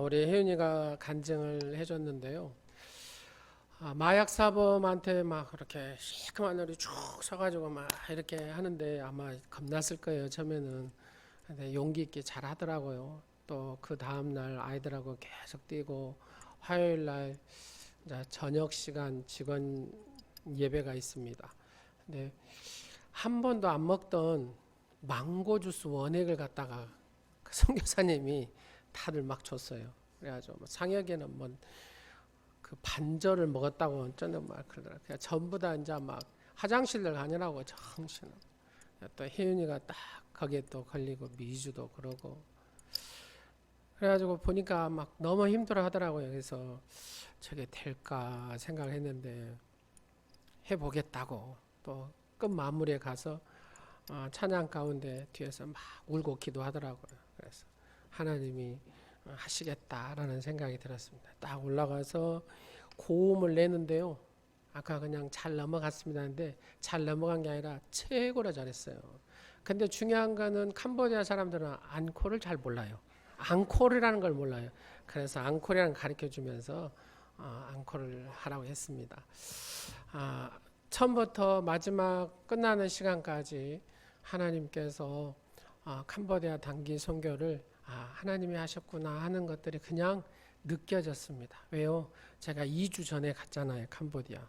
우리 혜윤이가 간증을 해줬는데요. 마약 사범한테 막 그렇게 시커먼 눈이 쭉 서가지고 막 이렇게 하는데 아마 겁났을 거예요, 처음에는. 근데 용기 있게 잘 하더라고요. 또 그 다음날 아이들하고 계속 뛰고 화요일 날 이제 저녁 시간 직원 예배가 있습니다. 근데 한 번도 안 먹던 망고 주스 원액을 갖다가 그 선교사님이 다들 막 줬어요. 그래가지고 뭐 상혁이는 뭐 그 반절을 먹었다고 어쩌는 막 그러더라고요. 그냥 전부 다 이제 막 화장실들 가느라고 정신을. 또 혜윤이가 딱 거기에 또 걸리고 미주도 그러고. 그래가지고 보니까 막 너무 힘들어 하더라고요. 그래서 저게 될까 생각했는데 해보겠다고 또 끝 마무리에 가서 찬양 가운데 뒤에서 막 울고 기도하더라고요. 그래서 하나님이 하시겠다라는 생각이 들었습니다. 딱 올라가서 고음을 내는데요. 아까 그냥 잘 넘어갔습니다. 근데 잘 넘어간 게 아니라 최고로 잘했어요. 근데 중요한 거는 캄보디아 사람들은 앙콜을 잘 몰라요. 앙콜이라는 걸 몰라요. 그래서 앙콜이라는 걸 가르쳐 주면서 앙콜을 하라고 했습니다. 처음부터 마지막 끝나는 시간까지 하나님께서 캄보디아 단기 선교를 하나님이 하셨구나 하는 것들이 그냥 느껴졌습니다. 왜요? 제가 2주 전에 갔잖아요, 캄보디아.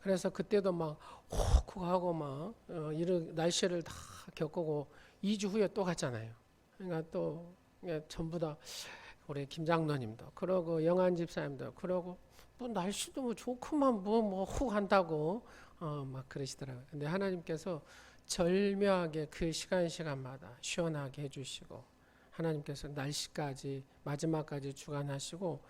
그래서 그때도 막 호크하고 막 이런 날씨를 다 겪고 2주 후에 또 갔잖아요. 그러니까 또 전부 다 우리 김장로님도 그러고 영안 집사님도 그러고 뭐 날씨도 뭐 좋구만 훅 한다고 막 그러시더라고요. 근데 하나님께서 절묘하게 그 시간마다 시원하게 해주시고 하나님께서 날씨까지 마지막까지 주관하시고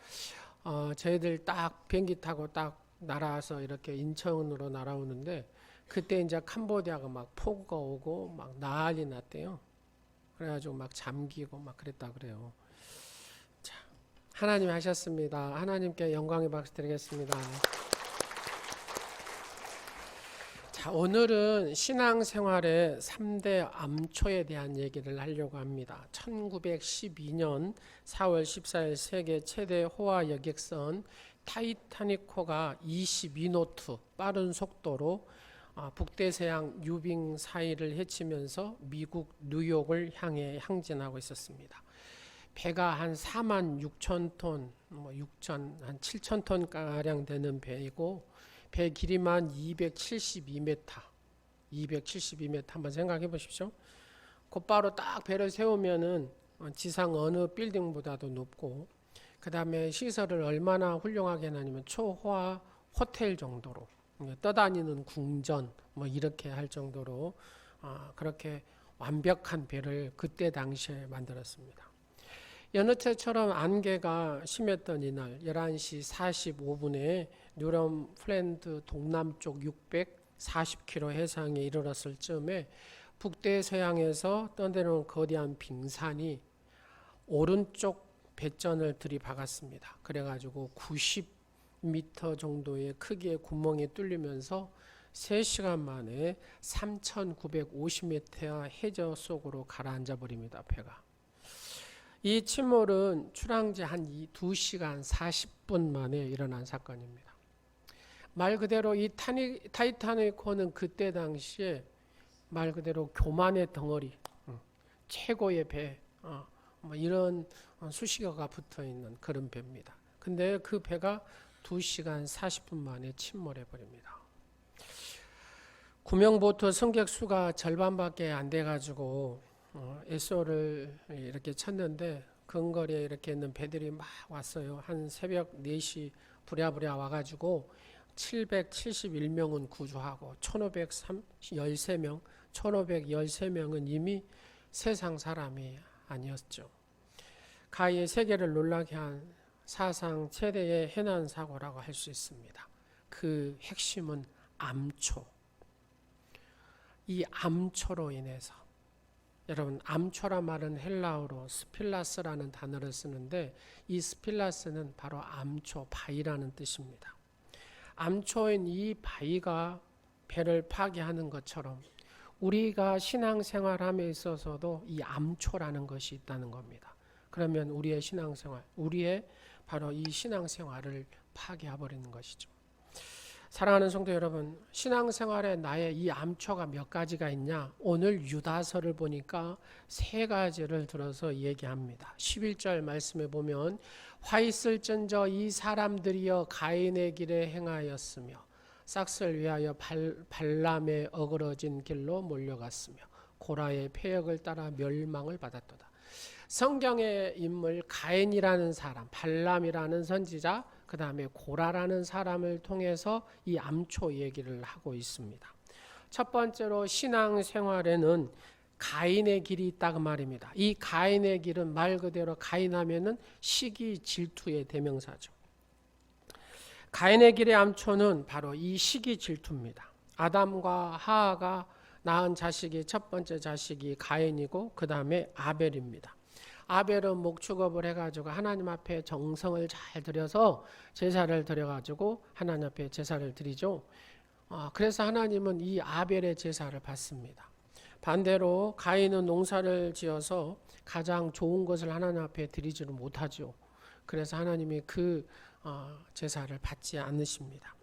저희들 딱 비행기 타고 딱 날아와서 이렇게 인천으로 날아오는데 그때 이제 캄보디아가 막 폭우가 오고 막 난리 났대요. 그래가지고 막 잠기고 막 그랬다 그래요. 자, 하나님이 하셨습니다. 하나님께 영광의 박수 드리겠습니다. 자, 오늘은 신앙생활의 3대 암초에 대한 얘기를 하려고 합니다. 1912년 4월 14일 세계 최대 호화 여객선 타이타닉호가 22노트 빠른 속도로 북대서양 유빙 사이를 헤치면서 미국 뉴욕을 향해 항진하고 있었습니다. 배가 한 4만 6천 톤, 한 7천 톤 가량 되는 배이고 배 길이만 272m, 272m 한번 생각해 보십시오. 곧바로 딱 배를 세우면은 지상 어느 빌딩보다도 높고 그 다음에 시설을 얼마나 훌륭하게 해놨냐면 초호화 호텔 정도로 떠다니는 궁전 뭐 이렇게 할 정도로 그렇게 완벽한 배를 그때 당시에 만들었습니다. 여느 때처럼 안개가 심했던 이날 11시 45분에 뉴런플랜드 동남쪽 640km 해상에 이르렀을 즈음에 북대서양에서 떠내려온 거대한 빙산이 오른쪽 배전을 들이박았습니다. 그래가지고 90m 정도의 크기의 구멍이 뚫리면서 3시간 만에 3,950m 해저 속으로 가라앉아 버립니다. 배가. 이 침몰은 출항지 한 2시간 40분 만에 일어난 사건입니다. 말 그대로 이 타이타닉호는 그때 당시에 말 그대로 교만의 덩어리, 최고의 배, 뭐 이런 수식어가 붙어 있는 그런 배입니다. 근데 그 배가 2시간 40분 만에 침몰해 버립니다. 구명보트 승객 수가 절반밖에 안 돼가지고 SO를 이렇게 쳤는데 근거리에 이렇게 있는 배들이 막 왔어요. 한 새벽 4시 부랴부랴 와가지고 771명은 구조하고 1513명은 이미 세상 사람이 아니었죠. 가히 세계를 놀라게 한 사상 최대의 해난 사고라고 할 수 있습니다. 그 핵심은 암초. 이 암초로 인해서 여러분 암초란 말은 헬라어로 스필라스라는 단어를 쓰는데 이 스필라스는 바로 암초, 바위라는 뜻입니다. 암초인 이 바위가 배를 파괴하는 것처럼 우리가 신앙생활함에 있어서도 이 암초라는 것이 있다는 겁니다. 그러면 우리의 신앙생활, 우리의 바로 이 신앙생활을 파괴해버리는 것이죠. 사랑하는 성도 여러분, 신앙생활에 나의 이 암초가 몇 가지가 있냐? 오늘 유다서를 보니까 세 가지를 들어서 얘기합니다. 11절 말씀에 보면 화 있을전저 이 사람들이여 가인의 길에 행하였으며 싹을 위하여 발람의 어그러진 길로 몰려갔으며 고라의 패역을 따라 멸망을 받았도다. 성경의 인물 가인이라는 사람, 발람이라는 선지자, 그 다음에 고라라는 사람을 통해서 이 암초 얘기를 하고 있습니다. 첫 번째로 신앙생활에는 가인의 길이 있다 그 말입니다. 이 가인의 길은 말 그대로 가인하면은 시기 질투의 대명사죠. 가인의 길의 암초는 바로 이 시기 질투입니다. 아담과 하하가 낳은 자식이 첫 번째 자식이 가인이고 그 다음에 아벨입니다. 아벨은 목축업을 해가지고 하나님 앞에 정성을 잘 들여서 제사를 드려가지고 하나님 앞에 제사를 드리죠. 그래서 하나님은 이 아벨의 제사를 받습니다. 반대로 가인은 농사를 지어서 가장 좋은 것을 하나님 앞에 드리지를 못하죠. 그래서 하나님이 그 제사를 받지 않으십니다.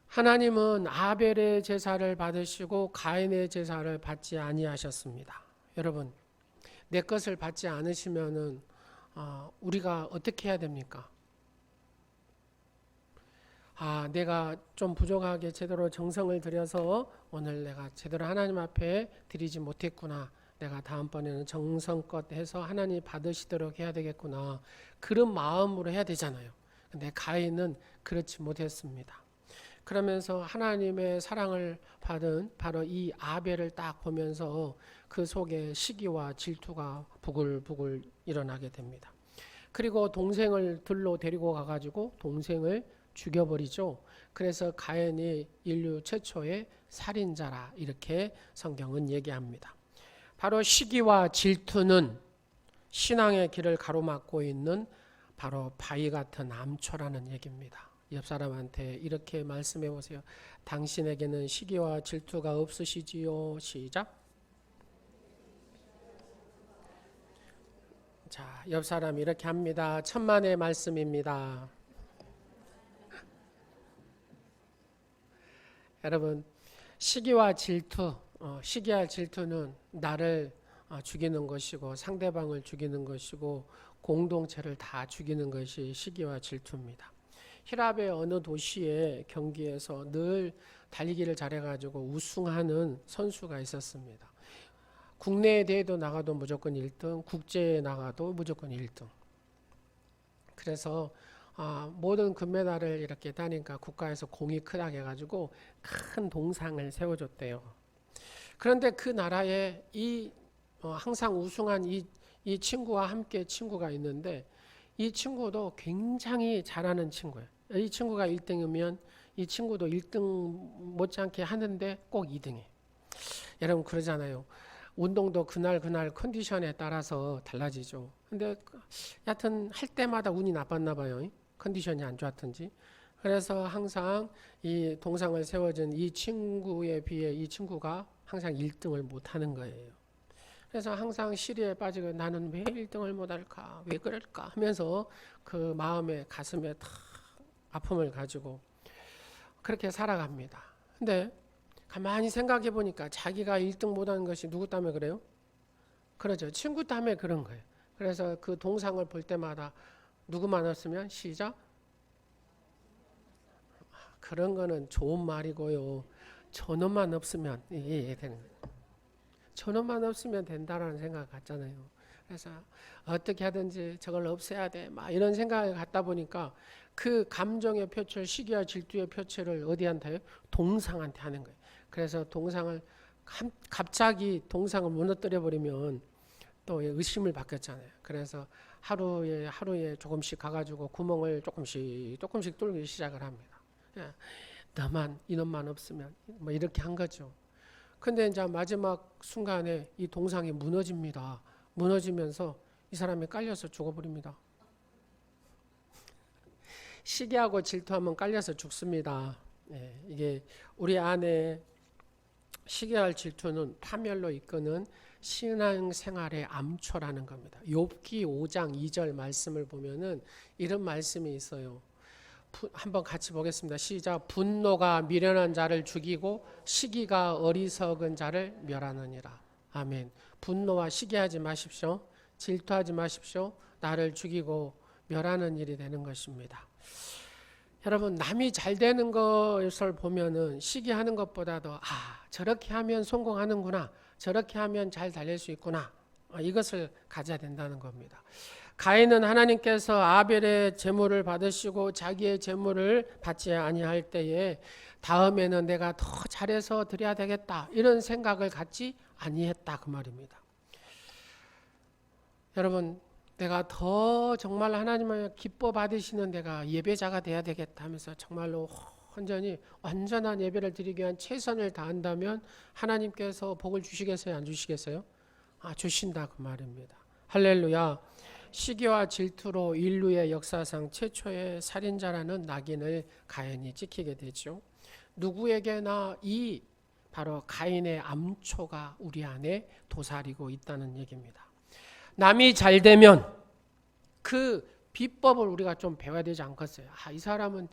하나님은 아벨의 제사를 받으시고 가인의 제사를 받지 아니하셨습니다. 여러분, 내 것을 받지 않으시면은 우리가 어떻게 해야 됩니까? 내가 좀 부족하게 제대로 정성을 들여서 오늘 내가 제대로 하나님 앞에 드리지 못했구나. 내가 다음번에는 정성껏 해서 하나님 받으시도록 해야 되겠구나. 그런 마음으로 해야 되잖아요. 근데 가인은 그렇지 못했습니다. 그러면서 하나님의 사랑을 받은 바로 이 아벨을 딱 보면서 그 속에 시기와 질투가 부글부글 일어나게 됩니다. 그리고 동생을 들로 데리고 가가지고 동생을 죽여버리죠. 그래서 가인이 인류 최초의 살인자라 이렇게 성경은 얘기합니다. 바로 시기와 질투는 신앙의 길을 가로막고 있는 바로 바위 같은 암초라는 얘기입니다. 옆 사람한테 이렇게 말씀해 보세요. 당신에게는 시기와 질투가 없으시지요? 시작. 자, 옆 사람 이렇게 합니다. 천만의 말씀입니다. 여러분, 시기와 질투, 시기와 질투는 나를 죽이는 것이고 상대방을 죽이는 것이고 공동체를 다 죽이는 것이 시기와 질투입니다. 히랍의 어느 도시의 경기에서 늘 달리기를 잘해가지고 우승하는 선수가 있었습니다. 국내 대회도 나가도 무조건 1등, 국제에 나가도 무조건 1등. 그래서 모든 금메달을 이렇게 따니까 국가에서 공이 크다고 해가지고 큰 동상을 세워줬대요. 그런데 그 나라에 항상 우승한 이 친구와 함께 친구가 있는데 이 친구도 굉장히 잘하는 친구예요. 이 친구가 1등이면 이 친구도 1등 못지않게 하는데 꼭 2등해. 여러분 그러잖아요. 운동도 그날 컨디션에 따라서 달라지죠. 근데 여하튼 할 때마다 운이 나빴나 봐요. 컨디션이 안 좋았든지. 그래서 항상 이 동상을 세워준 이 친구에 비해 이 친구가 항상 1등을 못하는 거예요. 그래서 항상 시리에 빠지고 나는 왜 1등을 못할까? 왜 그럴까? 하면서 그 마음에 가슴에 탁 아픔을 가지고 그렇게 살아갑니다. 근데 가만히 생각해 보니까 자기가 1등 못하는 것이 누구 때문에 그래요? 그러죠. 친구 때문에 그런 거예요. 그래서 그 동상을 볼 때마다 누구만 없으면 시작. 그런 거는 좋은 말이고요. 저놈만 없으면 되는 거예요. 저놈만 없으면 된다라는 생각 같잖아요. 그래서 어떻게 하든지 저걸 없애야 돼. 막 이런 생각을 갖다 보니까 그 감정의 표출, 시기와 질투의 표출을 어디한테 해요? 동상한테 하는 거예요. 그래서 동상을 갑자기 동상을 무너뜨려 버리면 또 의심을 받겠잖아요. 그래서 하루에 조금씩 가가지고 구멍을 조금씩 뚫기 시작을 합니다. 너만 이놈만 없으면 뭐 이렇게 한 거죠. 근데 이제 마지막 순간에 이 동상이 무너집니다. 무너지면서 이 사람이 깔려서 죽어버립니다. 시기하고 질투하면 깔려서 죽습니다. 이게 우리 안에 시기할 질투는 파멸로 이끄는 신앙생활의 암초라는 겁니다. 욥기 5장 2절 말씀을 보면은 이런 말씀이 있어요. 한번 같이 보겠습니다. 시작. 분노가 미련한 자를 죽이고 시기가 어리석은 자를 멸하느니라. 아멘. 분노와 시기하지 마십시오. 질투하지 마십시오. 나를 죽이고 멸하는 일이 되는 것입니다. 여러분, 남이 잘 되는 것을 보면은 시기하는 것보다도 저렇게 하면 성공하는구나, 저렇게 하면 잘 달릴 수 있구나, 이것을 가져야 된다는 겁니다. 가인은 하나님께서 아벨의 제물을 받으시고 자기의 제물을 받지 아니할 때에 다음에는 내가 더 잘해서 드려야 되겠다, 이런 생각을 갖지 아니했다, 그 말입니다. 여러분, 내가 더 정말 하나님을 기뻐 받으시는 내가 예배자가 돼야 되겠다 하면서 정말로 완전한 예배를 드리기 위한 최선을 다한다면 하나님께서 복을 주시겠어요? 안 주시겠어요? 주신다, 그 말입니다. 할렐루야. 시기와 질투로 인류의 역사상 최초의 살인자라는 낙인을 가인이 찍히게 되죠. 누구에게나 이 바로 가인의 암초가 우리 안에 도사리고 있다는 얘기입니다. 남이 잘 되면 그 비법을 우리가 좀 배워야 되지 않겠어요? 이 사람은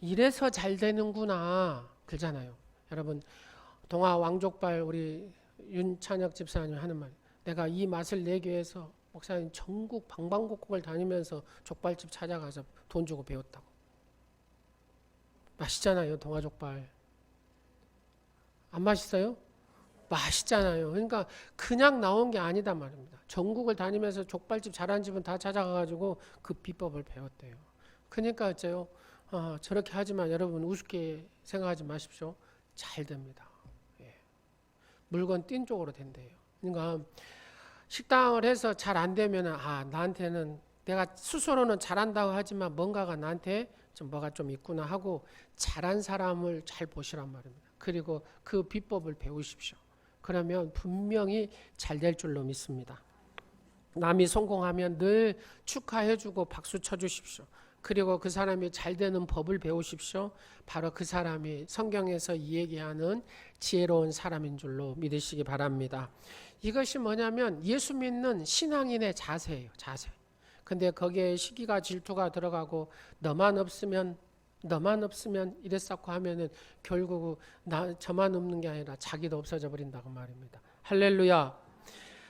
이래서 잘 되는구나, 그러잖아요. 여러분, 동아 왕족발 우리 윤찬혁 집사님 하는 말, 내가 이 맛을 내기 위해서 목사님 전국 방방곡곡을 다니면서 족발집 찾아가서 돈 주고 배웠다고. 맛있잖아요, 동아족발. 안 맛있어요? 맛있잖아요. 그러니까 그냥 나온 게 아니다 말입니다. 전국을 다니면서 족발집 잘하는 집은 다 찾아가가지고 그 비법을 배웠대요. 그러니까 어째요? 저렇게 하지만 여러분 우습게 생각하지 마십시오. 잘 됩니다. 예. 물건 띈 쪽으로 된대요. 그러니까 식당을 해서 잘 안 되면 나한테는 내가 스스로는 잘한다고 하지만 뭔가가 나한테 뭐가 좀 있구나 하고 잘한 사람을 잘 보시란 말입니다. 그리고 그 비법을 배우십시오. 그러면 분명히 잘 될 줄로 믿습니다. 남이 성공하면 늘 축하해주고 박수 쳐주십시오. 그리고 그 사람이 잘 되는 법을 배우십시오. 바로 그 사람이 성경에서 이야기하는 지혜로운 사람인 줄로 믿으시기 바랍니다. 이것이 뭐냐면 예수 믿는 신앙인의 자세예요. 자세. 근데 거기에 시기가 질투가 들어가고 너만 없으면 이랬었고 하면은 결국 저만 없는 게 아니라 자기도 없어져 버린다고 말입니다. 할렐루야.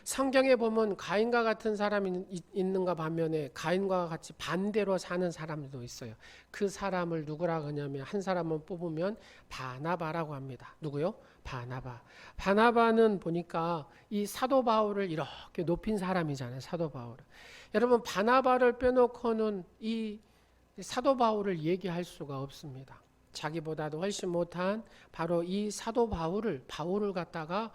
성경에 보면 가인과 같은 사람이 있는가 반면에 가인과 같이 반대로 사는 사람도 있어요. 그 사람을 누구라고 하냐면 한 사람은 뽑으면 바나바라고 합니다. 누구요? 바나바. 바나바는 보니까 이 사도 바울을 이렇게 높인 사람이잖아요. 사도 바울을. 여러분, 바나바를 빼놓고는 이 사도 바울을 얘기할 수가 없습니다. 자기보다도 훨씬 못한 바로 이 사도 바울을 갖다가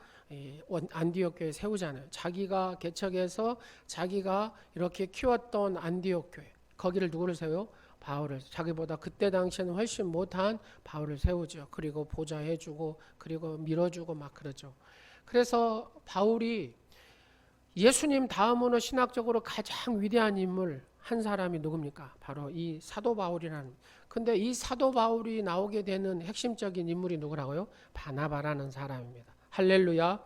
안디옥 교회에 세우잖아요. 자기가 개척해서 자기가 이렇게 키웠던 안디옥 교회, 거기를 누구를 세워요? 바울을. 자기보다 그때 당시에는 훨씬 못한 바울을 세우죠. 그리고 보좌해주고 그리고 밀어주고 막 그러죠. 그래서 바울이 예수님 다음으로 신학적으로 가장 위대한 인물 한 사람이 누굽니까? 바로 이 사도 바울이라는. 근데 이 사도 바울이 나오게 되는 핵심적인 인물이 누구라고요? 바나바라는 사람입니다. 할렐루야.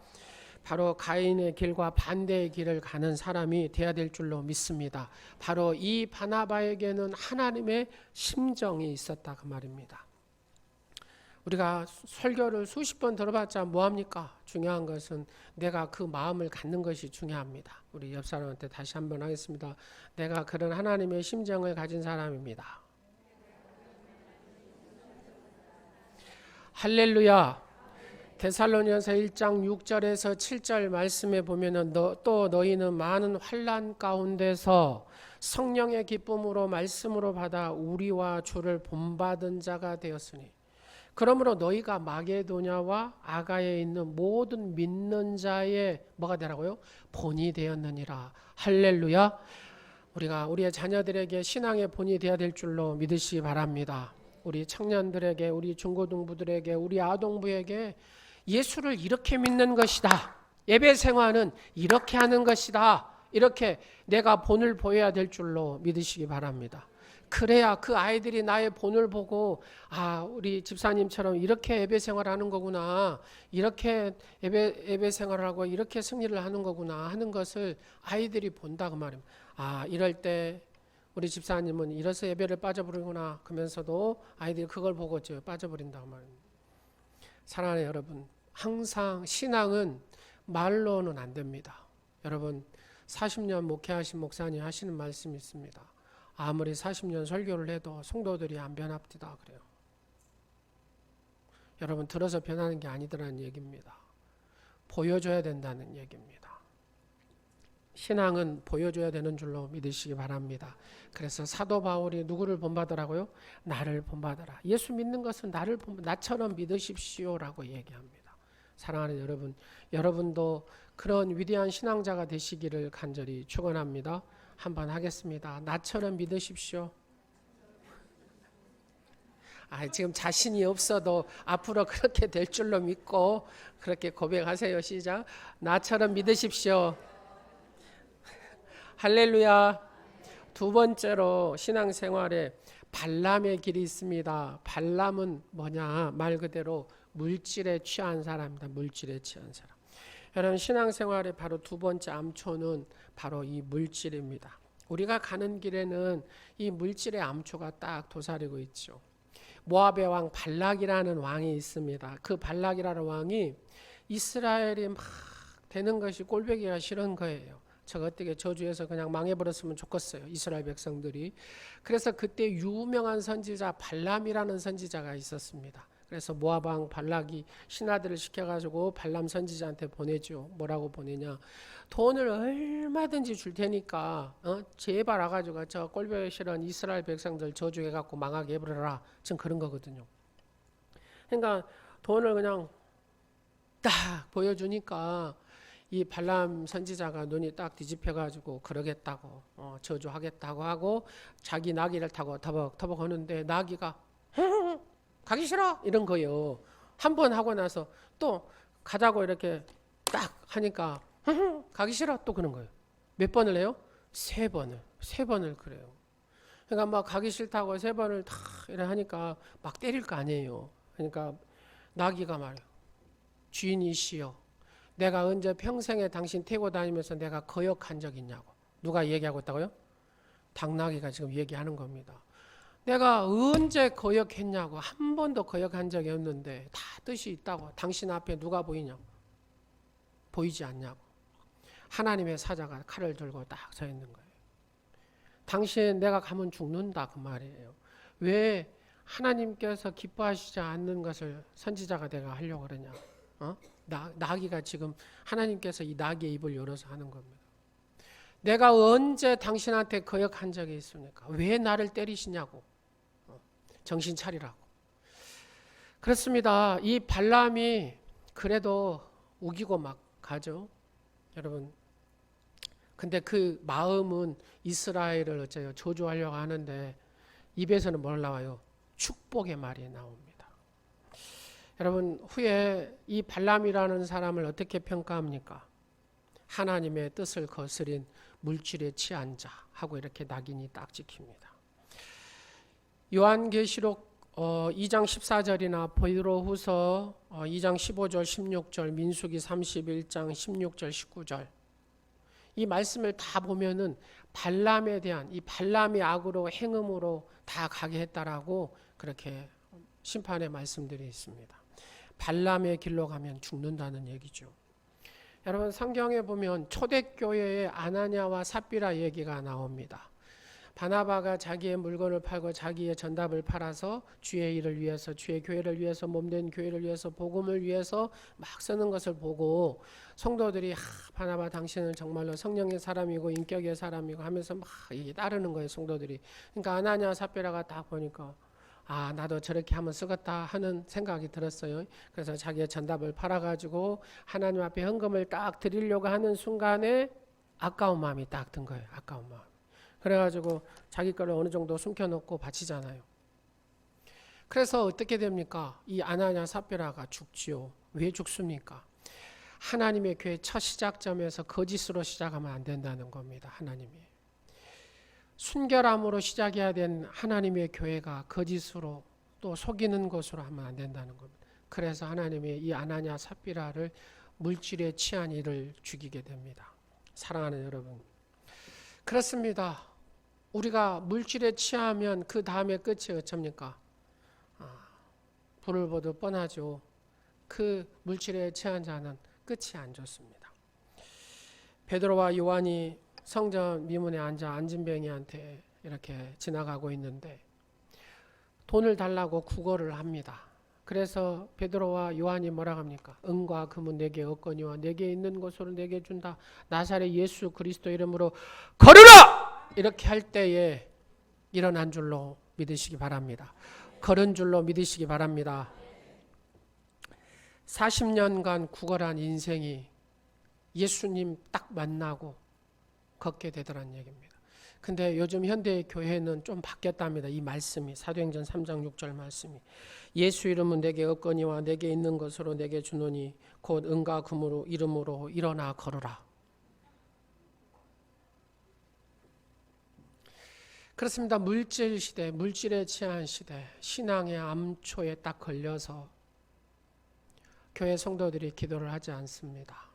바로 가인의 길과 반대의 길을 가는 사람이 되어야 될 줄로 믿습니다. 바로 이 바나바에게는 하나님의 심정이 있었다, 그 말입니다. 우리가 설교를 수십 번 들어봤자 뭐합니까? 중요한 것은 내가 그 마음을 갖는 것이 중요합니다. 우리 옆 사람한테 다시 한번 하겠습니다. 내가 그런 하나님의 심정을 가진 사람입니다. 할렐루야. 데살로니가서 1장 6절에서 7절 말씀에 보면은 또 너희는 많은 환난 가운데서 성령의 기쁨으로 말씀으로 받아 우리와 주를 본받은 자가 되었으니 그러므로 너희가 마게도냐와 아가에 있는 모든 믿는 자의 뭐가 되라고요? 본이 되었느니라. 할렐루야. 우리가 우리의 자녀들에게 신앙의 본이 되어야 될 줄로 믿으시기 바랍니다. 우리 청년들에게, 우리 중고등부들에게, 우리 아동부에게 예수를 이렇게 믿는 것이다. 예배 생활은 이렇게 하는 것이다. 이렇게 내가 본을 보여야 될 줄로 믿으시기 바랍니다. 그래야 그 아이들이 나의 본을 보고 우리 집사님처럼 이렇게 예배 생활하는 거구나, 이렇게 예배 생활을 하고 이렇게 승리를 하는 거구나 하는 것을 아이들이 본다 그 말입니다. 이럴 때 우리 집사님은 이래서 예배를 빠져버리구나 그러면서도 아이들이 그걸 보고 빠져버린다고 말입니다. 사랑하는 여러분, 항상 신앙은 말로는 안 됩니다. 여러분 40년 목회하신 목사님 하시는 말씀이 있습니다. 아무리 40년 설교를 해도 성도들이 안 변합니다 그래요. 여러분 들어서 변하는 게 아니더라는 얘기입니다. 보여줘야 된다는 얘기입니다. 신앙은 보여줘야 되는 줄로 믿으시기 바랍니다. 그래서 사도 바울이 누구를 본받으라고요? 나를 본받으라. 예수 믿는 것은 나처럼 믿으십시오라고 얘기합니다. 사랑하는 여러분, 여러분도 그런 위대한 신앙자가 되시기를 간절히 축원합니다. 한번 하겠습니다. 나처럼 믿으십시오. 지금 자신이 없어도 앞으로 그렇게 될 줄로 믿고 그렇게 고백하세요. 시작. 나처럼 믿으십시오. 할렐루야. 두 번째로 신앙생활에 발람의 길이 있습니다. 발람은 뭐냐? 말 그대로 물질에 취한 사람입니다. 물질에 취한 사람. 여러분 신앙생활의 바로 두 번째 암초는 바로 이 물질입니다. 우리가 가는 길에는 이 물질의 암초가 딱 도사리고 있죠. 모압의 왕 발락이라는 왕이 있습니다. 그 발락이라는 왕이 이스라엘이 막 되는 것이 꼴보기가 싫은 거예요. 저거 어떻게 저주해서 그냥 망해버렸으면 좋겠어요. 이스라엘 백성들이. 그래서 그때 유명한 선지자 발람이라는 선지자가 있었습니다. 그래서 모압 왕 발락이 신하들을 시켜가지고 발람 선지자한테 보내죠. 뭐라고 보내냐? 돈을 얼마든지 줄 테니까 제발 와가지고 저 꼴보기 싫은 이스라엘 백성들 저주해갖고 망하게 해버려라. 지금 그런 거거든요. 그러니까 돈을 그냥 딱 보여주니까 이 발람 선지자가 눈이 딱 뒤집혀가지고 그러겠다고 저주하겠다고 하고 자기 나귀를 타고 터벅터벅 하는데 나귀가 가기 싫어 이런 거예요. 한 번 하고 나서 또 가자고 이렇게 딱 하니까 가기 싫어 또 그런 거예요. 몇 번을 해요? 세 번을 그래요. 그러니까 막 가기 싫다고 세 번을 다 이래 하니까 막 때릴 거 아니에요. 그러니까 나귀가 말해요. 주인이시여, 내가 언제 평생에 당신 태고 다니면서 내가 거역한 적 있냐고. 누가 얘기하고 있다고요? 당나귀가 지금 얘기하는 겁니다. 내가 언제 거역했냐고. 한 번도 거역한 적이 없는데 다 뜻이 있다고. 당신 앞에 누가 보이냐고. 보이지 않냐고. 하나님의 사자가 칼을 들고 딱 서 있는 거예요. 당신 내가 가면 죽는다 그 말이에요. 왜 하나님께서 기뻐하시지 않는 것을 선지자가 내가 하려고 그러냐. 나귀가 지금 하나님께서 이 나귀의 입을 열어서 하는 겁니다. 내가 언제 당신한테 거역한 적이 있습니까? 왜 나를 때리시냐고. 정신 차리라고. 그렇습니다. 이 발람이 그래도 우기고 막 가죠. 여러분. 근데 그 마음은 이스라엘을 어째요? 저주하려고 하는데 입에서는 뭘 나와요? 축복의 말이 나옵니다. 여러분 후에 이 발람이라는 사람을 어떻게 평가합니까? 하나님의 뜻을 거스린 물질에 취한 자 하고 이렇게 낙인이 딱 찍힙니다. 요한계시록 2장 14절이나 베드로후서 2장 15절 16절 민수기 31장 16절 19절 이 말씀을 다 보면은 발람에 대한 이 발람의 악으로 행음으로 다 가게 했다라고 그렇게 심판의 말씀들이 있습니다. 발람의 길로 가면 죽는다는 얘기죠. 여러분 성경에 보면 초대교회의 아나니아와 삽비라 얘기가 나옵니다. 바나바가 자기의 물건을 팔고 자기의 전답을 팔아서 주의 일을 위해서 주의 교회를 위해서 몸된 교회를 위해서 복음을 위해서 막 쓰는 것을 보고 성도들이 바나바 당신은 정말로 성령의 사람이고 인격의 사람이고 하면서 막 따르는 거예요. 성도들이. 그러니까 아나니아 삽비라가 딱 보니까 나도 저렇게 하면 쓰겠다 하는 생각이 들었어요. 그래서 자기의 전답을 팔아가지고 하나님 앞에 헌금을 딱 드리려고 하는 순간에 아까운 마음이 딱 든 거예요. 아까운 마음. 그래가지고 자기 거를 어느 정도 숨겨놓고 바치잖아요. 그래서 어떻게 됩니까? 이 아나니아 삽비라가 죽지요. 왜 죽습니까? 하나님의 교회 첫 시작점에서 거짓으로 시작하면 안 된다는 겁니다. 하나님이 순결함으로 시작해야 된 하나님의 교회가 거짓으로 또 속이는 것으로 하면 안 된다는 겁니다. 그래서 하나님이 이 아나냐 삽비라를 물질에 취한 이를 죽이게 됩니다. 사랑하는 여러분, 그렇습니다. 우리가 물질에 취하면 그 다음에 끝이 어쩝니까? 불을 보듯 뻔하죠. 그 물질에 취한 자는 끝이 안 좋습니다. 베드로와 요한이 성전 미문에 앉아 안진뱅이한테 이렇게 지나가고 있는데 돈을 달라고 구걸을 합니다. 그래서 베드로와 요한이 뭐라 합니까? 은과 금은 내게 없거니와 내게 있는 것으로 내게 준다. 나사렛 예수 그리스도 이름으로 걸으라! 이렇게 할 때에 일어난 줄로 믿으시기 바랍니다. 걸은 줄로 믿으시기 바랍니다. 40년간 구걸한 인생이 예수님 딱 만나고 걷게 되더란 얘기입니다. 근데 요즘 현대 교회는 좀 바뀌었답니다. 이 말씀이 사도행전 3장 6절 말씀이 예수 이름은 내게 없거니와 내게 있는 것으로 내게 주노니 곧 은과 금으로 이름으로 일어나 걸으라. 그렇습니다. 물질 시대, 물질에 취한 시대, 신앙의 암초에 딱 걸려서 교회 성도들이 기도를 하지 않습니다.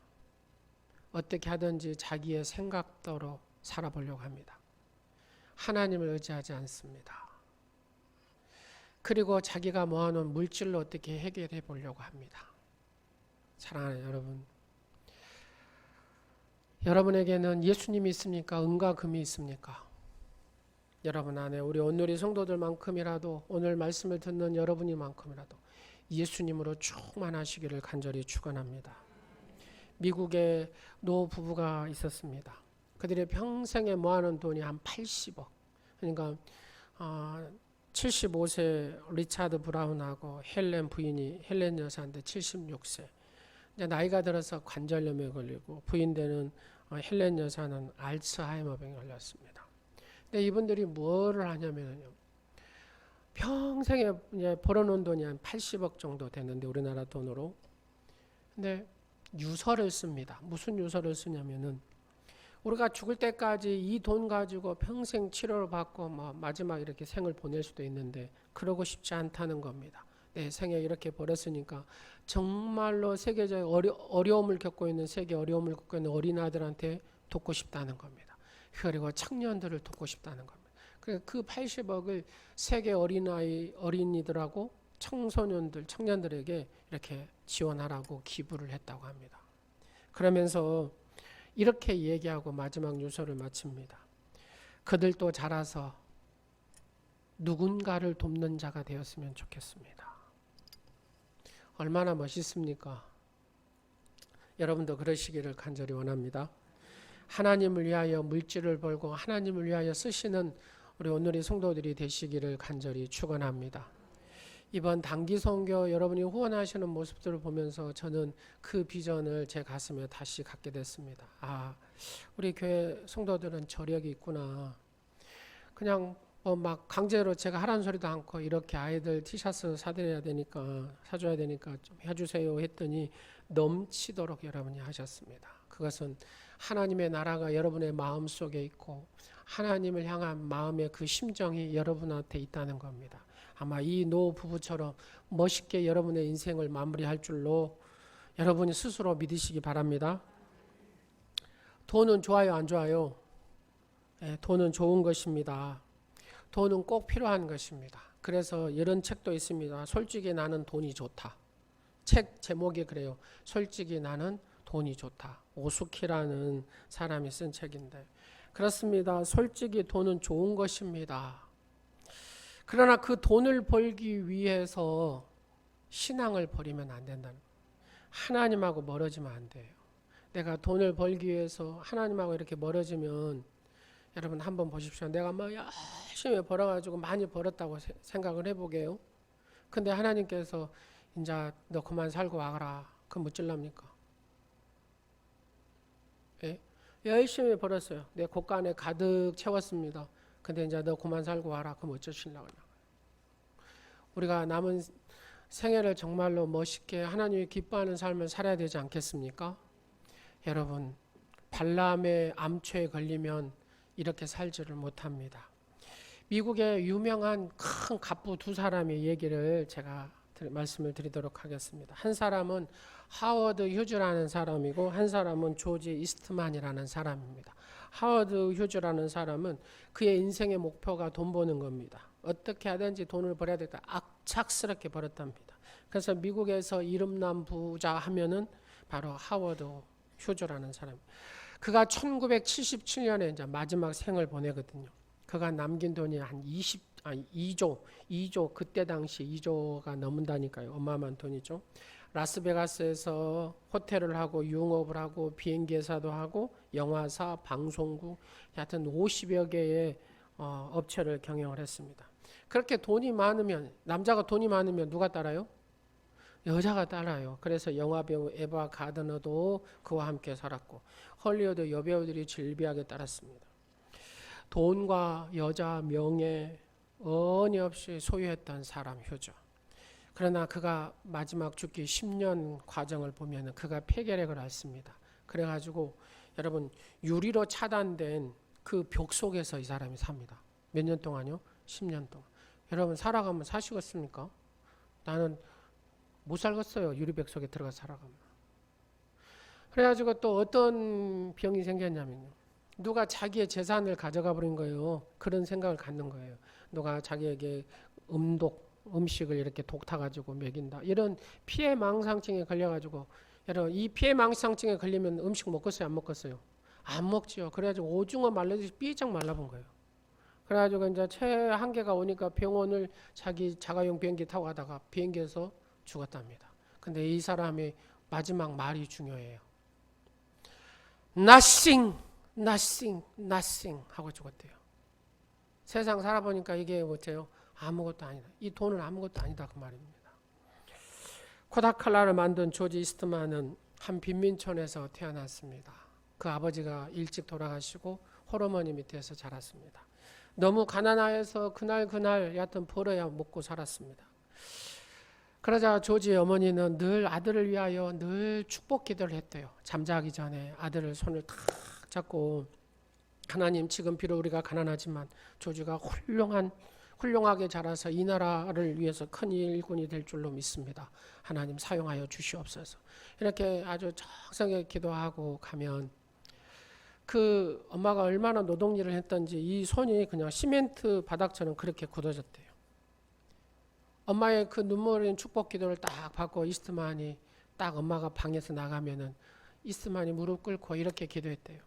어떻게 하든지 자기의 생각대로 살아보려고 합니다. 하나님을 의지하지 않습니다. 그리고 자기가 모아놓은 물질로 어떻게 해결해 보려고 합니다. 사랑하는 여러분, 여러분에게는 예수님이 있습니까? 은과 금이 있습니까? 여러분 안에 우리 온누리 성도들만큼이라도 오늘 말씀을 듣는 여러분이만큼이라도 예수님으로 충만하시기를 간절히 축원합니다. 미국에 노 부부가 있었습니다. 그들의 평생에 모아놓은 돈이 한 80억. 그러니까 75세 리차드 브라운하고 헬렌 여사인데 76세. 이제 나이가 들어서 관절염에 걸리고 부인되는 헬렌 여사는 알츠하이머병에 걸렸습니다. 근데 이분들이 뭐를 하냐면요. 평생에 이제 벌어놓은 돈이 한 80억 정도 되는데 우리나라 돈으로. 근데 유서를 씁니다. 무슨 유서를 쓰냐면은 우리가 죽을 때까지 이 돈 가지고 평생 치료를 받고 뭐 마지막 이렇게 생을 보낼 수도 있는데 그러고 싶지 않다는 겁니다. 내 생에 이렇게 벌었으니까 정말로 세계적 어려움을 겪고 있는 어린아들한테 돕고 싶다는 겁니다. 그리고 청년들을 돕고 싶다는 겁니다. 그 80억을 세계 어린이들하고 청년들에게 이렇게 지원하라고 기부를 했다고 합니다. 그러면서 이렇게 얘기하고 마지막 유서를 마칩니다. 그들도 자라서 누군가를 돕는 자가 되었으면 좋겠습니다. 얼마나 멋있습니까? 여러분도 그러시기를 간절히 원합니다. 하나님을 위하여 물질을 벌고 하나님을 위하여 쓰시는 우리 오늘의 성도들이 되시기를 간절히 축원합니다. 이번 단기 선교 여러분이 후원하시는 모습들을 보면서 저는 그 비전을 제 가슴에 다시 갖게 됐습니다. 우리 교회 성도들은 저력이 있구나. 그냥 막 강제로 제가 하라는 소리도 않고 이렇게 아이들 티셔츠 사줘야 되니까 좀 해주세요 했더니 넘치도록 여러분이 하셨습니다. 그것은 하나님의 나라가 여러분의 마음 속에 있고 하나님을 향한 마음의 그 심정이 여러분한테 있다는 겁니다. 아마 이 노 부부처럼 멋있게 여러분의 인생을 마무리할 줄로 여러분이 스스로 믿으시기 바랍니다. 돈은 좋아요, 안 좋아요? 돈은 좋은 것입니다. 돈은 꼭 필요한 것입니다. 그래서 이런 책도 있습니다. 솔직히 나는 돈이 좋다. 책 제목이 그래요. 솔직히 나는 돈이 좋다. 오수키라는 사람이 쓴 책인데 그렇습니다. 솔직히 돈은 좋은 것입니다. 그러나 그 돈을 벌기 위해서 신앙을 버리면 안 된다는 거예요. 하나님하고 멀어지면 안 돼요. 내가 돈을 벌기 위해서 하나님하고 이렇게 멀어지면 여러분 한번 보십시오. 내가 막 열심히 벌어가지고 많이 벌었다고 생각을 해보게요. 근데 하나님께서 이제 너 그만 살고 와라. 그럼 어쩌랍니까? 예? 열심히 벌었어요. 내 곳간에 가득 채웠습니다. 근데 이제 너 그만 살고 와라. 그럼 어쩌시려고. 우리가 남은 생애를 정말로 멋있게 하나님이 기뻐하는 삶을 살아야 되지 않겠습니까? 여러분, 발람의 암초에 걸리면 이렇게 살지를 못합니다. 미국의 유명한 큰 갑부 두 사람의 얘기를 제가 말씀을 드리도록 하겠습니다. 한 사람은 하워드 휴즈라는 사람이고 한 사람은 조지 이스트만이라는 사람입니다. 하워드 휴즈라는 사람은 그의 인생의 목표가 돈 버는 겁니다. 어떻게 하든지 돈을 벌어야 되겠다. 악착스럽게 벌었답니다. 그래서 미국에서 이름난 부자 하면은 바로 하워드 휴즈라는 사람. 그가 1977년에 이제 마지막 생을 보내거든요. 그가 남긴 돈이 한 2조, 그때 당시 2조가 넘는다니까요. 어마어마한 돈이죠. 라스베가스에서 호텔을 하고 유흥업을 하고 비행기 회사도 하고 영화사, 방송국, 하여튼 50여 개의 업체를 경영을 했습니다. 그렇게 돈이 많으면, 남자가 돈이 많으면 누가 따라요? 여자가 따라요. 그래서 영화배우 에바 가드너도 그와 함께 살았고 헐리우드 여배우들이 질비하게 따랐습니다. 돈과 여자, 명예 언이 없이 소유했던 사람 휴즈. 그러나 그가 마지막 죽기 10년 과정을 보면 그가 폐결핵을 앓습니다. 그래가지고 여러분 유리로 차단된 그 벽 속에서 이 사람이 삽니다. 몇 년 동안요? 10년 동안. 여러분 살아가면 사시겠습니까? 나는 못 살겠어요. 유리벽 속에 들어가 살아가면. 그래가지고 또 어떤 병이 생겼냐면요. 누가 자기의 재산을 가져가 버린 거예요. 그런 생각을 갖는 거예요. 누가 자기에게 음식을 이렇게 독 타가지고 먹인다. 이런 피해 망상증에 걸려가지고 여러분 이 피해 망상증에 걸리면 음식 먹겠어요? 안 먹겠어요? 안 먹지요. 그래가지고 오징어 말라듯이 삐쩍 말라본 거예요. 그래가지고 이제 최한계가 오니까 병원을 자기 자가용 비행기 타고 가다가 비행기에서 죽었답니다. 근데 이 사람의 마지막 말이 중요해요. Nothing, nothing, nothing 하고 죽었대요. 세상 살아보니까 이게 뭐예요? 아무것도 아니다. 이 돈은 아무것도 아니다 그 말입니다. 코다칼라를 만든 조지 이스트만은 한 빈민촌에서 태어났습니다. 그 아버지가 일찍 돌아가시고 홀어머니 밑에서 자랐습니다. 너무 가난해서 그날 여하튼 벌어야 먹고 살았습니다. 그러자 조지의 어머니는 늘 아들을 위하여 늘 축복 기도를 했대요. 잠자기 전에 아들을 손을 탁 잡고 하나님 지금 비록 우리가 가난하지만 조지가 훌륭하게 자라서 이 나라를 위해서 큰 일꾼이 될 줄로 믿습니다. 하나님 사용하여 주시옵소서. 이렇게 아주 정성하게 기도하고 가면 그 엄마가 얼마나 노동일을 했던지 이 손이 그냥 시멘트 바닥처럼 그렇게 굳어졌대요. 엄마의 그 눈물 어린 축복 기도를 딱 받고 이스트만이 딱 엄마가 방에서 나가면은 이스트만이 무릎 꿇고 이렇게 기도했대요.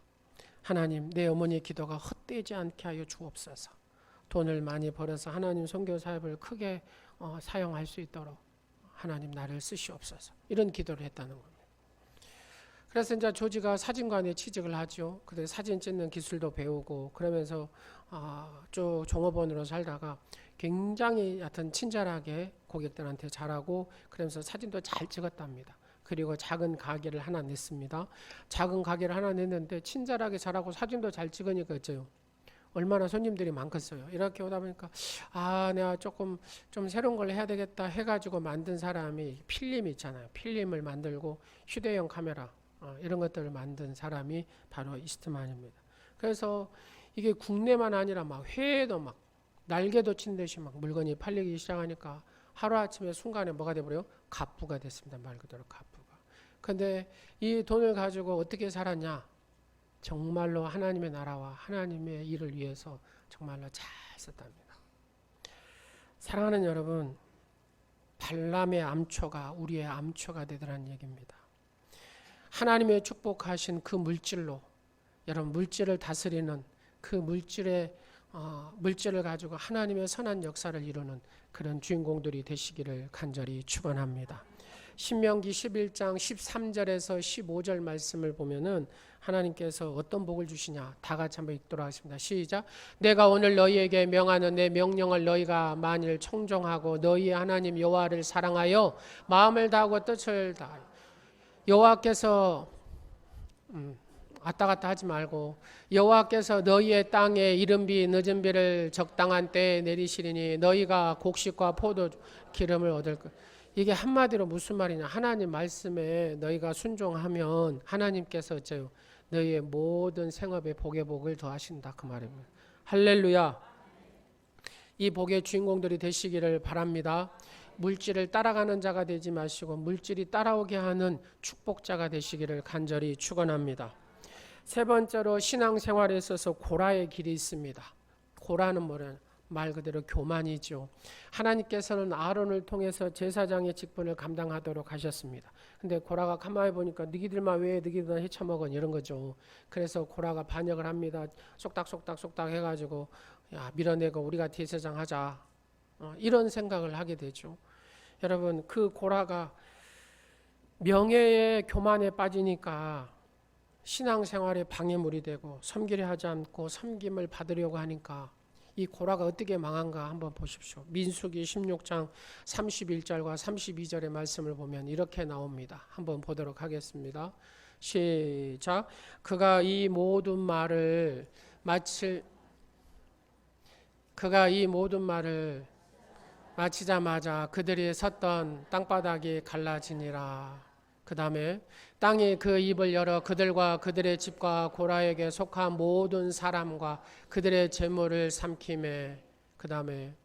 하나님 내 어머니의 기도가 헛되지 않게 하여 주옵소서. 돈을 많이 벌어서 하나님 선교 사역을 크게 사용할 수 있도록 하나님 나를 쓰시옵소서. 이런 기도를 했다는 겁니다. 그래서 이제 조지가 사진관에 취직을 하죠. 그래서 사진 찍는 기술도 배우고 그러면서 쭉 종업원으로 살다가 굉장히 하여튼 친절하게 고객들한테 잘하고 그러면서 사진도 잘 찍었답니다. 그리고 작은 가게를 하나 냈습니다. 작은 가게를 하나 냈는데 친절하게 잘하고 사진도 잘 찍으니까 어째요? 얼마나 손님들이 많겠어요. 이렇게 오다 보니까 내가 조금 좀 새로운 걸 해야 되겠다 해가지고 만든 사람이 필름 있잖아요. 필름을 만들고 휴대용 카메라 이런 것들을 만든 사람이 바로 이스트만입니다. 그래서 이게 국내만 아니라 막 해외도 막 날개도 친 듯이 막 물건이 팔리기 시작하니까 하루아침에 순간에 뭐가 돼버려요? 갑부가 됐습니다. 말 그대로 갑부가. 근데 이 돈을 가지고 어떻게 살았냐? 정말로 하나님의 나라와 하나님의 일을 위해서 정말로 잘 썼답니다. 사랑하는 여러분, 발람의 암초가 우리의 암초가 되더라는 얘기입니다. 하나님의 축복하신 그 물질로 여러분 물질을 다스리는 그 물질을 가지고 하나님의 선한 역사를 이루는 그런 주인공들이 되시기를 간절히 축원합니다. 신명기 11장 13절에서 15절 말씀을 보면은 하나님께서 어떤 복을 주시냐 다 같이 한번 읽도록 하겠습니다. 시작. 내가 오늘 너희에게 명하는 내 명령을 너희가 만일 청종하고 너희의 하나님 여호와를 사랑하여 마음을 다하고 뜻을 다하여 여호와께서 왔다 갔다 하지 말고 여호와께서 너희의 땅에 이른비 늦은 비를 적당한 때에 내리시리니 너희가 곡식과 포도 기름을 얻을 것. 이게 한마디로 무슨 말이냐? 하나님 말씀에 너희가 순종하면 하나님께서 어째요? 너희의 모든 생업에 복의 복을 더하신다 그 말입니다. 할렐루야. 이 복의 주인공들이 되시기를 바랍니다. 물질을 따라가는 자가 되지 마시고 물질이 따라오게 하는 축복자가 되시기를 간절히 축원합니다. 세 번째로 신앙생활에 있어서 고라의 길이 있습니다. 고라는 뭐냐? 말 그대로 교만이죠. 하나님께서는 아론을 통해서 제사장의 직분을 감당하도록 하셨습니다. 근데 고라가 가만히 보니까 너희들만 왜 너희들만 헤쳐먹은 이런 거죠. 그래서 고라가 반역을 합니다. 쏙닥쏙닥 해가지고 야 밀어내고 우리가 제사장 하자. 이런 생각을 하게 되죠. 여러분 그 고라가 명예의 교만에 빠지니까 신앙생활에 방해물이 되고 섬기려 하지 않고 섬김을 받으려고 하니까 이 고라가 어떻게 망한가 한번 보십시오. 민수기 16장 31절과 32절의 말씀을 보면 이렇게 나옵니다. 한번 보도록 하겠습니다. 시작. 그가 이 모든 말을 마치자마자 그들이 섰던 땅바닥이 갈라지니라. 그 다음에 땅이 그 입을 열어 그들과 그들의 집과 고라에게 속한 모든 사람과 그들의 재물을 삼키매. 그 다음에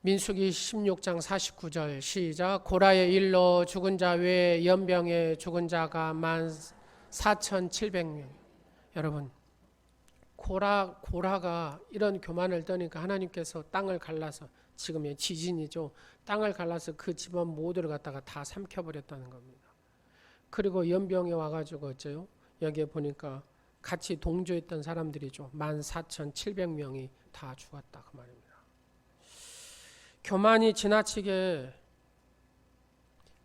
민수기 16장 49절 시작. 고라의 일로 죽은 자 외에 연병에 죽은 자가 14,700명. 여러분 고라가 이런 교만을 떠니까 하나님께서 땅을 갈라서 지금의 지진이죠. 땅을 갈라서 그 집안 모두를 갖다가 다 삼켜버렸다는 겁니다. 그리고 연병에 와가지고 어째요? 여기에 보니까 같이 동조했던 사람들이죠. 14,700명이 다 죽었다 그 말입니다. 교만이 지나치게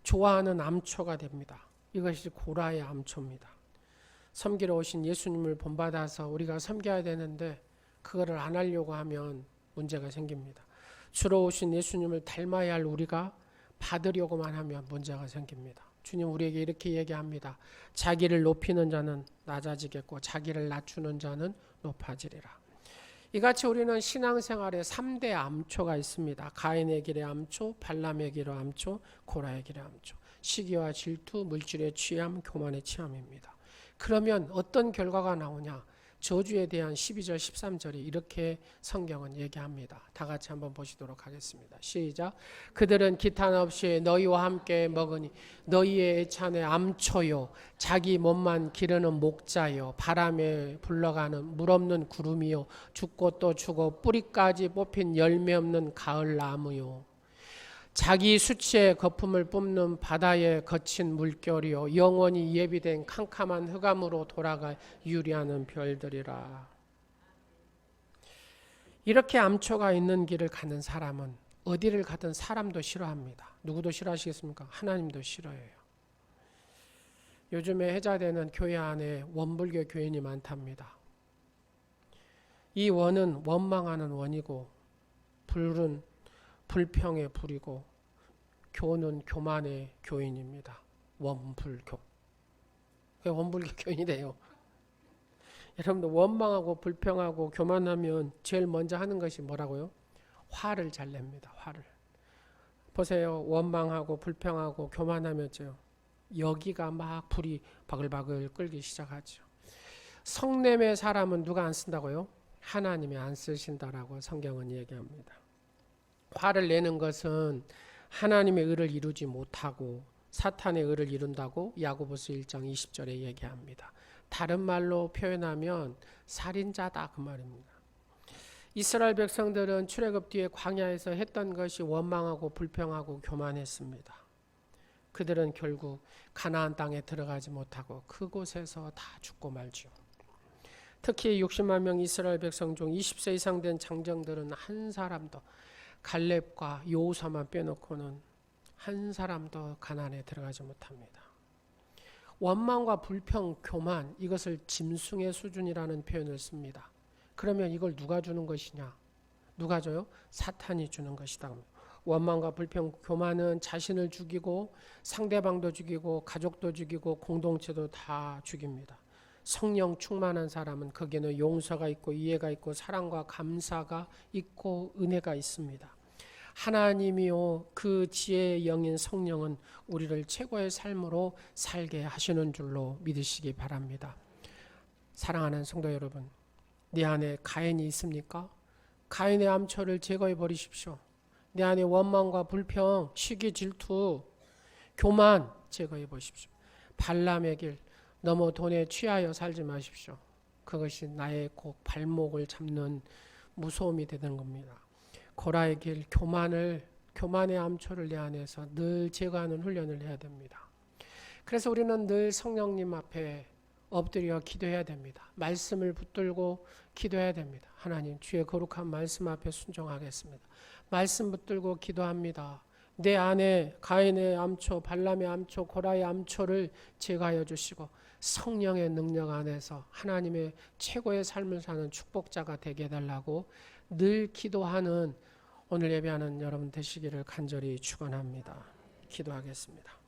좋아하는 암초가 됩니다. 이것이 고라의 암초입니다. 섬기러 오신 예수님을 본받아서 우리가 섬겨야 되는데 그거를 안 하려고 하면 문제가 생깁니다. 주로 오신 예수님을 닮아야 할 우리가 받으려고만 하면 문제가 생깁니다. 주님 우리에게 이렇게 얘기합니다. 자기를 높이는 자는 낮아지겠고 자기를 낮추는 자는 높아지리라. 이같이 우리는 신앙생활에 3대 암초가 있습니다. 가인의 길의 암초, 발람의 길의 암초, 고라의 길의 암초. 시기와 질투, 물질의 취함, 교만의 취함입니다. 그러면 어떤 결과가 나오냐? 저주에 대한 12절 13절이 이렇게 성경은 얘기합니다. 다 같이 한번 보시도록 하겠습니다. 시작. 그들은 기탄 없이 너희와 함께 먹으니 너희의 애찬의 암초요 자기 몸만 기르는 목자요 바람에 불러가는 물 없는 구름이요 죽고 또 죽어 뿌리까지 뽑힌 열매 없는 가을 나무요 자기 수치의 거품을 뿜는 바다의 거친 물결이요 영원히 예비된 캄캄한 흑암으로 돌아가 유리하는 별들이라. 이렇게 암초가 있는 길을 가는 사람은 어디를 가든 사람도 싫어합니다. 누구도 싫어하시겠습니까? 하나님도 싫어해요. 요즘에 해자되는 교회 안에 원불교 교인이 많답니다. 이 원은 원망하는 원이고 불은 불평의 불이고 교는 교만의 교인입니다. 원불교. 왜 원불교 교인이 돼요? 여러분들 원망하고 불평하고 교만하면 제일 먼저 하는 것이 뭐라고요? 화를 잘 냅니다. 화를. 보세요. 원망하고 불평하고 교만하면요. 여기가 막 불이 바글바글 끓기 시작하죠. 성냄의 사람은 누가 안 쓴다고요? 하나님이 안 쓰신다라고 성경은 얘기합니다. 화를 내는 것은 하나님의 의를 이루지 못하고 사탄의 의를 이룬다고 야고보서 1장 20절에 얘기합니다. 다른 말로 표현하면 살인자다 그 말입니다. 이스라엘 백성들은 출애굽 뒤에 광야에서 했던 것이 원망하고 불평하고 교만했습니다. 그들은 결국 가나안 땅에 들어가지 못하고 그곳에서 다 죽고 말죠. 특히 60만 명 이스라엘 백성 중 20세 이상 된 장정들은 한 사람도 갈렙과 여호수아만 빼놓고는 한 사람도 가나안에 들어가지 못합니다. 원망과 불평, 교만 이것을 짐승의 수준이라는 표현을 씁니다. 그러면 이걸 누가 주는 것이냐? 누가 줘요? 사탄이 주는 것이다. 원망과 불평, 교만은 자신을 죽이고 상대방도 죽이고 가족도 죽이고 공동체도 다 죽입니다. 성령 충만한 사람은 거기에는 용서가 있고 이해가 있고 사랑과 감사가 있고 은혜가 있습니다. 하나님이요 그 지혜의 영인 성령은 우리를 최고의 삶으로 살게 하시는 줄로 믿으시기 바랍니다. 사랑하는 성도 여러분, 내 안에 가인이 있습니까? 가인의 암초를 제거해 버리십시오. 내 안에 원망과 불평, 시기, 질투, 교만 제거해 보십시오. 발람의 길, 너무 돈에 취하여 살지 마십시오. 그것이 나의 꼭 발목을 잡는 무서움이 되는 겁니다. 고라의 길, 교만의 암초를 내 안에서 늘 제거하는 훈련을 해야 됩니다. 그래서 우리는 늘 성령님 앞에 엎드려 기도해야 됩니다. 말씀을 붙들고 기도해야 됩니다. 하나님, 주의 거룩한 말씀 앞에 순종하겠습니다. 말씀 붙들고 기도합니다. 내 안에 가인의 암초, 발람의 암초, 고라의 암초를 제거하여 주시고 성령의 능력 안에서 하나님의 최고의 삶을 사는 축복자가 되게 해달라고 늘 기도하는 오늘 예배하는 여러분 되시기를 간절히 축원합니다. 기도하겠습니다.